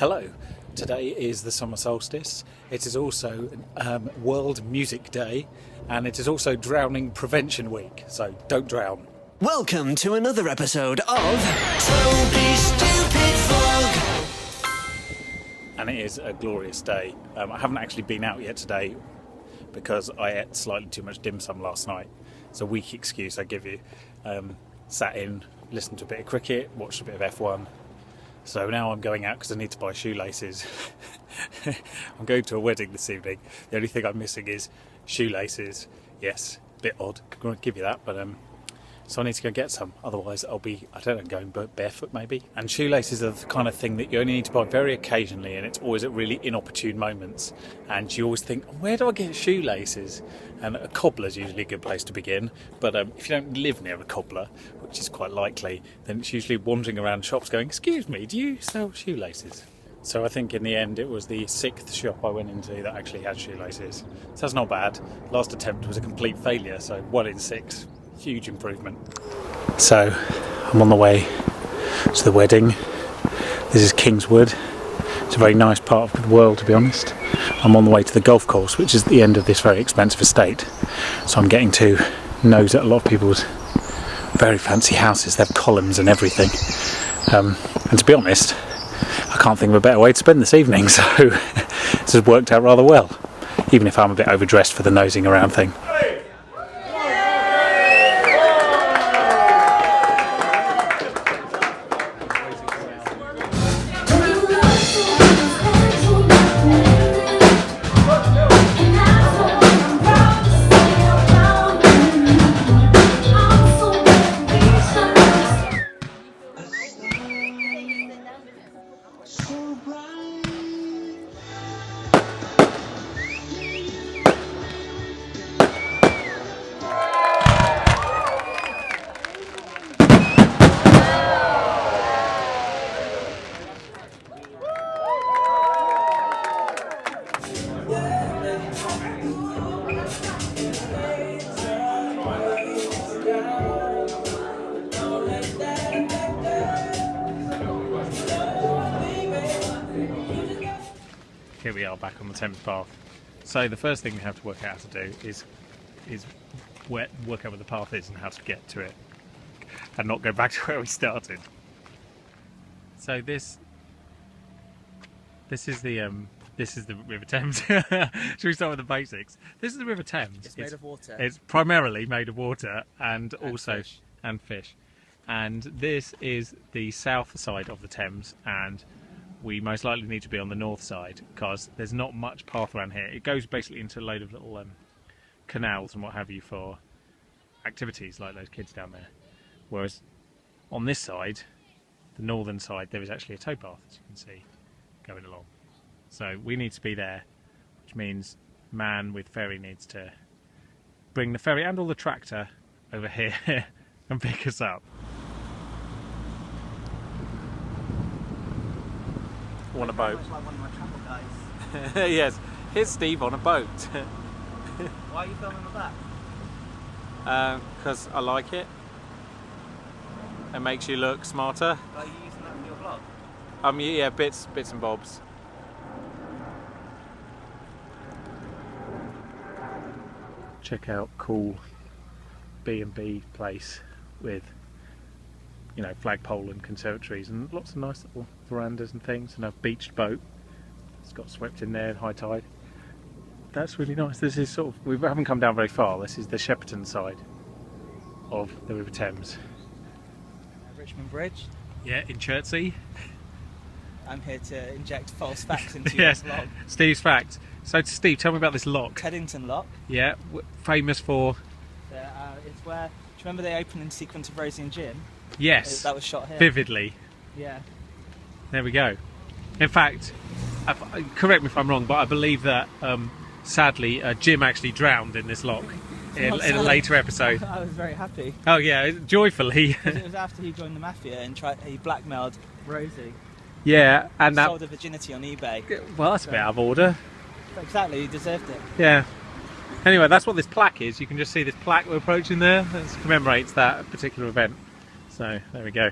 Hello, today is the summer solstice. It is also World Music Day, and it is also Drowning Prevention Week, so don't drown. Welcome to another episode of Toby Stupid Vlog. And it is a glorious day. I haven't actually been out yet today because I ate slightly too much dim sum last night. It's a weak excuse I give you. Sat in, listened to a bit of cricket, watched a bit of F1. So now I'm going out because I need to buy shoelaces. I'm going to a wedding this evening. The only thing I'm missing is shoelaces. Yes, a bit odd. I'm going to give you that, but so I need to go get some. Otherwise I'll be, I don't know, going barefoot maybe. And shoelaces are the kind of thing that you only need to buy very occasionally, and it's always at really inopportune moments. And you always think, where do I get shoelaces? And a cobbler's usually a good place to begin. But if you don't live near a cobbler, which is quite likely, then it's usually wandering around shops going, excuse me, do you sell shoelaces? So I think in the end it was the 6th shop I went into that actually had shoelaces. So that's not bad. Last attempt was a complete failure, so 1 in 6. Huge improvement. So I'm on the way to the wedding. This is Kingswood. It's a very nice part of the world, to be honest. I'm on the way to the golf course, which is the end of this very expensive estate. So I'm getting to nose at a lot of people's very fancy houses. They have columns and everything. And to be honest, I can't think of a better way to spend this evening. So this has worked out rather well, even if I'm a bit overdressed for the nosing around thing. Here we are back on the Thames Path. So the first thing we have to work out how to do is work out where the path is and how to get to it, and not go back to where we started. So this is the River Thames. Should we start with the basics? This is the River Thames. It's made of water. It's primarily made of water and fish. And this is the south side of the Thames, and we most likely need to be on the north side because there's not much path around here. It goes basically into a load of little canals and what have you for activities like those kids down there. Whereas on this side, the northern side, there is actually a towpath, as you can see, going along. So we need to be there, which means man with ferry needs to bring the ferry and all the tractor over here and pick us up. On a boat. Much like one of my travel guys. Yes, here's Steve on a boat. Why are you filming with that? Because I like it. It makes you look smarter. Are you using that for your vlog? Yeah, bits and bobs. Check out cool B&B place with, you know, flagpole and conservatories and lots of nice little verandas and things, and a beached boat. It's got swept in there at high tide. That's really nice. This is sort of, we haven't come down very far. This is the Shepperton side of the River Thames. Richmond Bridge. Yeah, in Chertsey. I'm here to inject false facts into Yes, your vlog. Steve's facts. So Steve, tell me about this lock. Teddington Lock. Yeah, famous for... It's where, do you remember the opening sequence of Rosie and Jim? Yes. That was shot here. Vividly. Yeah. There we go. In fact, correct me if I'm wrong, but I believe that sadly Jim actually drowned in this lock in a later episode. I was very happy. Oh yeah, joyfully. It was after he joined the mafia and he blackmailed Rosie. Yeah, and that... sold her virginity on eBay. Well, that's a bit out of order. Exactly, he deserved it. Yeah. Anyway, that's what this plaque is. You can just see this plaque we're approaching there. That commemorates that particular event. So, there we go.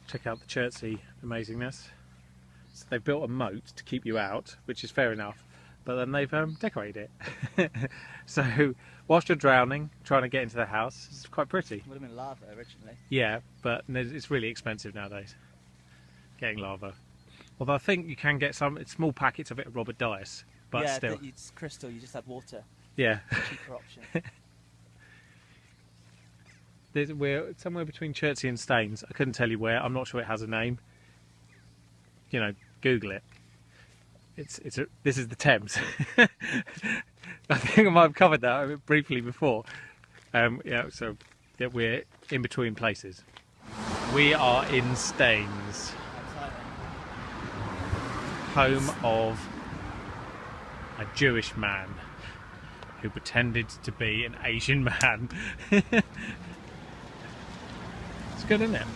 Check out the Chertsey amazingness. So they've built a moat to keep you out, which is fair enough, but then they've decorated it. So whilst you're drowning, trying to get into the house, it's quite pretty. Would have been lava originally. Yeah, but it's really expensive nowadays, getting lava. Although I think you can get some small packets of it at Robert Dice, but yeah, still. it's crystal, you just add water. Yeah. Cheaper option. We're somewhere between Chertsey and Staines. I couldn't tell you where. I'm not sure it has a name. You know, Google it. This is the Thames. I think I might have covered that briefly before. Yeah, so yeah, we're in between places. We are in Staines, home of a Jewish man who pretended to be an Asian man. It's good, isn't it?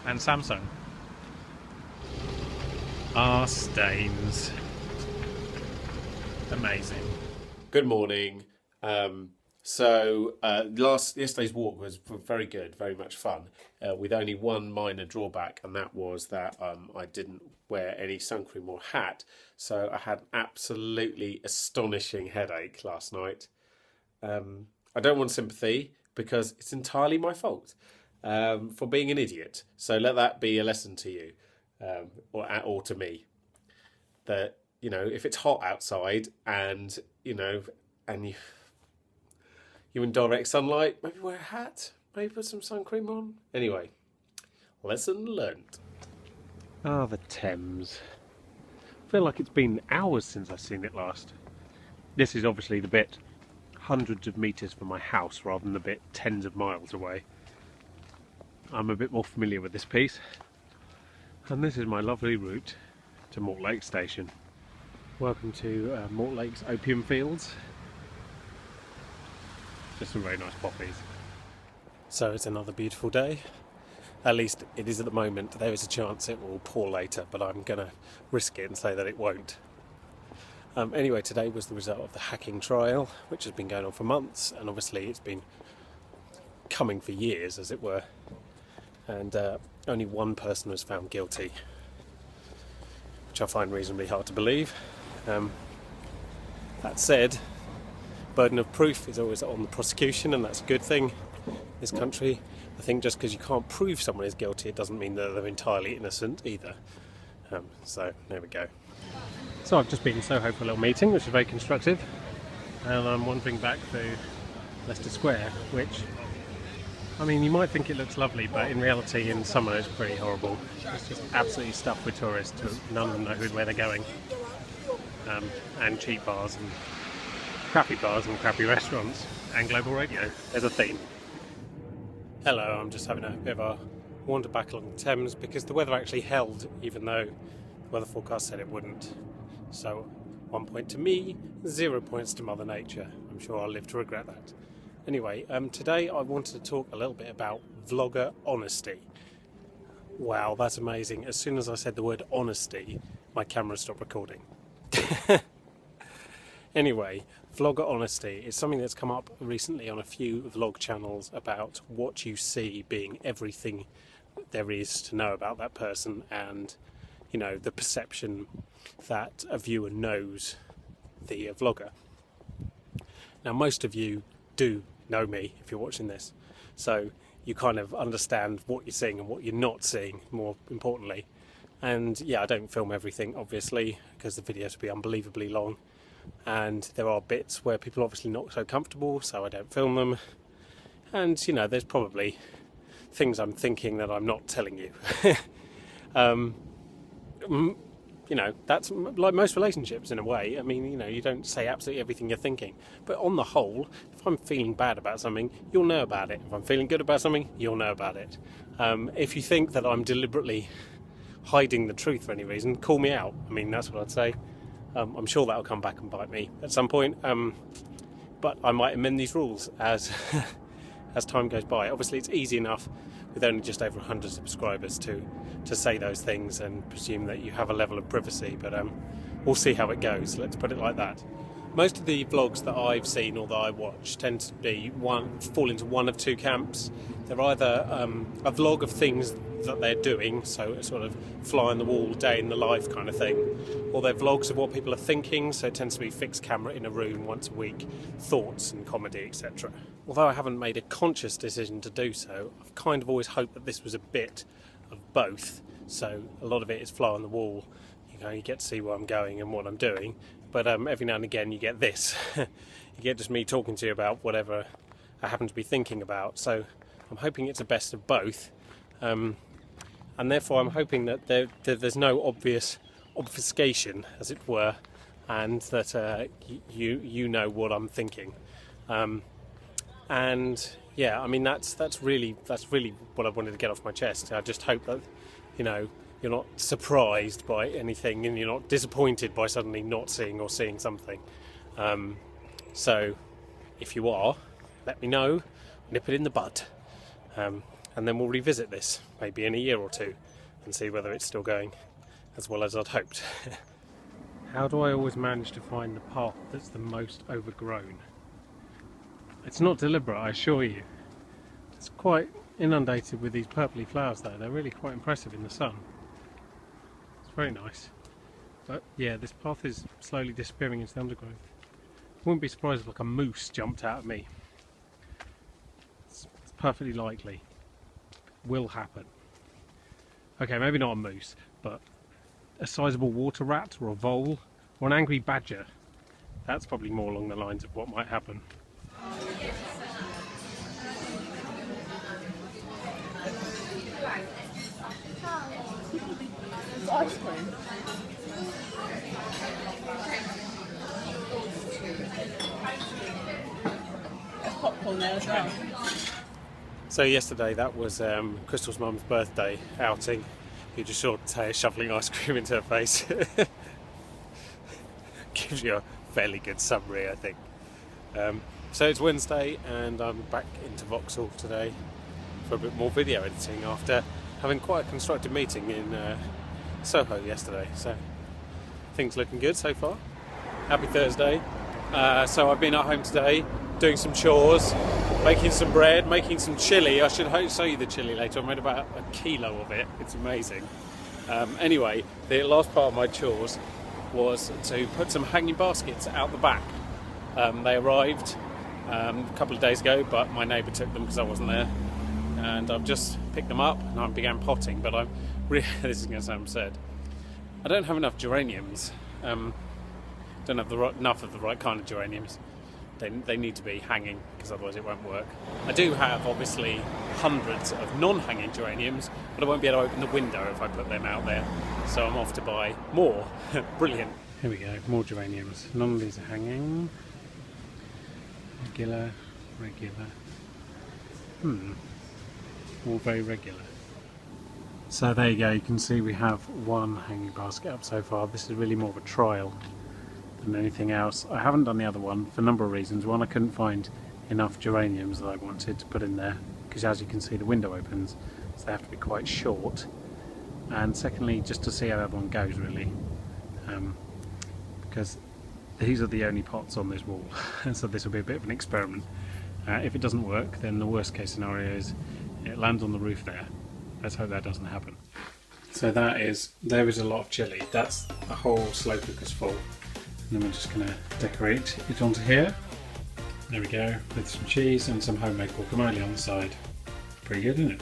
And Samsung. Our Staines. Amazing. Good morning. Yesterday's walk was very good, very much fun, with only one minor drawback, and that was that I didn't wear any sun cream or hat, so I had an absolutely astonishing headache last night. I don't want sympathy because it's entirely my fault for being an idiot. So let that be a lesson to you, or to me, that if it's hot outside and you're in direct sunlight, maybe wear a hat, maybe put some sun cream on. Anyway, lesson learned. Ah, the Thames. I feel like it's been hours since I've seen it last. This is obviously the bit hundreds of metres from my house rather than the bit tens of miles away. I'm a bit more familiar with this piece. And this is my lovely route to Mortlake Station. Welcome to Mortlake's opium fields. Just some very nice poppies. So it's another beautiful day. At least it is at the moment. There is a chance it will pour later, but I'm going to risk it and say that it won't. Anyway, today was the result of the hacking trial, which has been going on for months, and obviously it's been coming for years, as it were. And only one person was found guilty, which I find reasonably hard to believe. That said, burden of proof is always on the prosecution, and that's a good thing in this country. I think just because you can't prove someone is guilty, it doesn't mean that they're entirely innocent either. So there we go. So I've just been in Soho for a little meeting, which is very constructive, and I'm wandering back through Leicester Square, which, I mean, you might think it looks lovely, but in reality in summer it's pretty horrible. It's just absolutely stuffed with tourists. None of them know where they're going. And cheap bars and crappy restaurants and global radio. There's a theme. Hello, I'm just having a bit of a wander back along the Thames because the weather actually held, even though the weather forecast said it wouldn't. So 1 point to me, 0 points to Mother Nature. I'm sure I'll live to regret that. Anyway, today I wanted to talk a little bit about vlogger honesty. Wow, that's amazing. As soon as I said the word honesty, my camera stopped recording. Anyway, vlogger honesty is something that's come up recently on a few vlog channels about what you see being everything there is to know about that person, and the perception that a viewer knows the vlogger. Now, most of you do know me if you're watching this, so you kind of understand what you're seeing and what you're not seeing, more importantly. And yeah, I don't film everything, obviously, because the videos would be unbelievably long, and there are bits where people are obviously not so comfortable, so I don't film them. And there's probably things I'm thinking that I'm not telling you. That's like most relationships in a way. I mean, you don't say absolutely everything you're thinking. But on the whole, if I'm feeling bad about something, you'll know about it. If I'm feeling good about something, you'll know about it. If you think that I'm deliberately hiding the truth for any reason, call me out. I mean, that's what I'd say. I'm sure that'll come back and bite me at some point. But I might amend these rules as as time goes by. Obviously, it's easy enough with only just over 100 subscribers to say those things and presume that you have a level of privacy, but we'll see how it goes, let's put it like that. Most of the vlogs that I've seen or that I watch tend to be fall into one of two camps. They're either a vlog of things that they're doing, so it's sort of fly on the wall, day in the life kind of thing, or they're vlogs of what people are thinking, so it tends to be fixed camera in a room once a week, thoughts and comedy, etc. Although I haven't made a conscious decision to do so, I've kind of always hoped that this was a bit of both. So a lot of it is fly on the wall, you get to see where I'm going and what I'm doing, but every now and again you get this. You get just me talking to you about whatever I happen to be thinking about, so I'm hoping it's a best of both, and therefore I'm hoping that there's no obvious obfuscation, as it were, and that you know what I'm thinking. And yeah, I mean that's really what I wanted to get off my chest. I just hope that you're not surprised by anything and you're not disappointed by suddenly not seeing or seeing something. So if you are, let me know, nip it in the bud, and then we'll revisit this maybe in a year or two and see whether it's still going as well as I'd hoped. How do I always manage to find the path that's the most overgrown? It's not deliberate, I assure you. It's quite inundated with these purpley flowers though. They're really quite impressive in the sun. It's very nice. But yeah, this path is slowly disappearing into the undergrowth. Wouldn't be surprised if like a moose jumped out at me. It's perfectly likely. Will happen. Okay, maybe not a moose, but a sizable water rat or a vole or an angry badger. That's probably more along the lines of what might happen. It's ice cream. There's popcorn there as well. So yesterday that was Crystal's mum's birthday outing. You just saw Taya shoveling ice cream into her face. Gives you a fairly good summary, I think. So it's Wednesday and I'm back into Vauxhall today for a bit more video editing after having quite a constructive meeting in Soho yesterday. So things looking good so far. Happy Thursday. So I've been at home today doing some chores, making some bread, making some chilli. I should show you the chilli later. I made about a kilo of it. It's amazing. Anyway, the last part of my chores was to put some hanging baskets out the back. They arrived a couple of days ago, but my neighbour took them because I wasn't there, and I've just picked them up and I began potting. But I'm really, this is going to sound absurd, I don't have enough geraniums. Don't have enough of the right kind of geraniums. They need to be hanging because otherwise it won't work. I do have obviously hundreds of non-hanging geraniums, but I won't be able to open the window if I put them out there, so I'm off to buy more. Brilliant. Here we go, more geraniums. None of these are hanging. Regular. All very regular. So there you go, you can see we have one hanging basket up so far. This is really more of a trial than anything else. I haven't done the other one for a number of reasons. One, I couldn't find enough geraniums that I wanted to put in there, because as you can see the window opens, so they have to be quite short. And secondly, just to see how the other one goes really, because these are the only pots on this wall, and so this will be a bit of an experiment. If it doesn't work, then the worst case scenario is it lands on the roof there. Let's hope that doesn't happen. So there is a lot of chilli. That's the whole slow cooker's full. And then we're just going to decorate it onto here. There we go, with some cheese and some homemade guacamole on the side. Pretty good, isn't it?